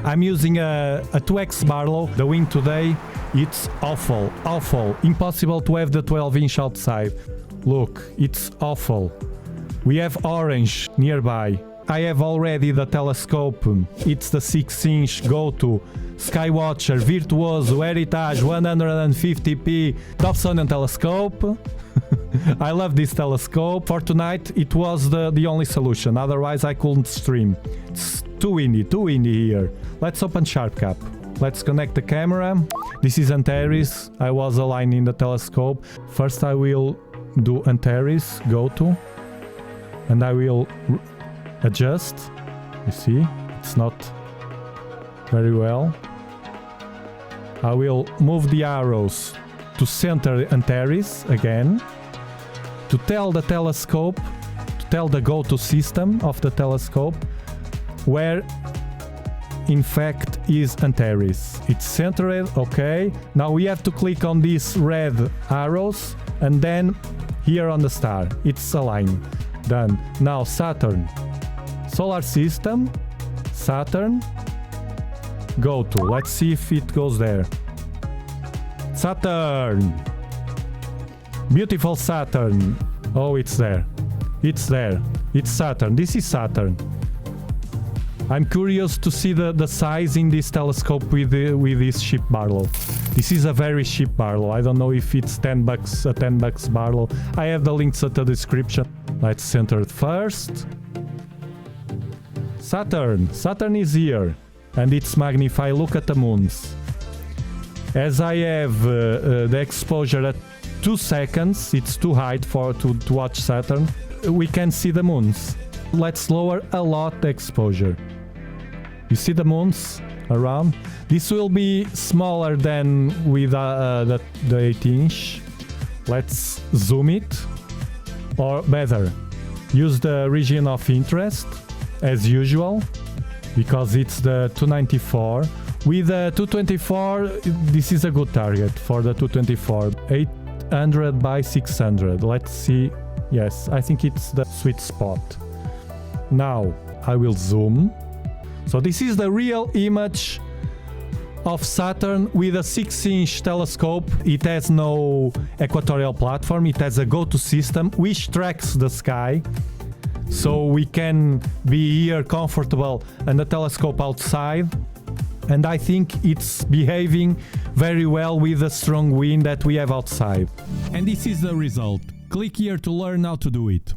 I'm using a 2x Barlow. The wind today, it's awful, awful. Impossible to have the 12-inch outside. Look, it's awful. We have orange nearby. I have already the telescope. It's the 6-inch go-to. Skywatcher, Virtuoso, Heritage, 150p, Dobsonian telescope. I love this telescope. For tonight, it was the only solution. Otherwise, I couldn't stream. It's too windy here. Let's open SharpCap. Let's connect the camera. This is Antares. I was aligning the telescope. First, I will do Antares, go to, and I will adjust. You see, it's not very well. I will move the arrows to center Antares again, to tell the telescope, to tell the go-to system of the telescope where in fact is Antares. It's centered, okay. Now we have to click on these red arrows and then here on the star. It's aligned. Done. Now Saturn. Solar system, Saturn, go to. Let's see if it goes there. Saturn. Beautiful Saturn. Oh, it's there. It's there. It's Saturn. This is Saturn. I'm curious to see the size in this telescope with this cheap Barlow. This is a very cheap Barlow. I don't know if it's $10, a $10 Barlow. I have the links at the description. Let's center it first. Saturn. Saturn is here. And it's magnified. Look at the moons. As I have the exposure at 2 seconds, it's too high to watch Saturn, we can see the moons. Let's lower a lot the exposure. You see the moons around? This will be smaller than with the 8-inch. Let's zoom it. Or better, use the region of interest as usual, because it's the 294. With the 224, this is a good target for the 224. 800 by 600. Let's see. Yes, I think it's the sweet spot. Now, I will zoom. So this is the real image of Saturn with a 6-inch telescope. It has no equatorial platform. It has a go-to system which tracks the sky. So we can be here comfortable and the telescope outside. And I think it's behaving very well with the strong wind that we have outside. And this is the result. Click here to learn how to do it.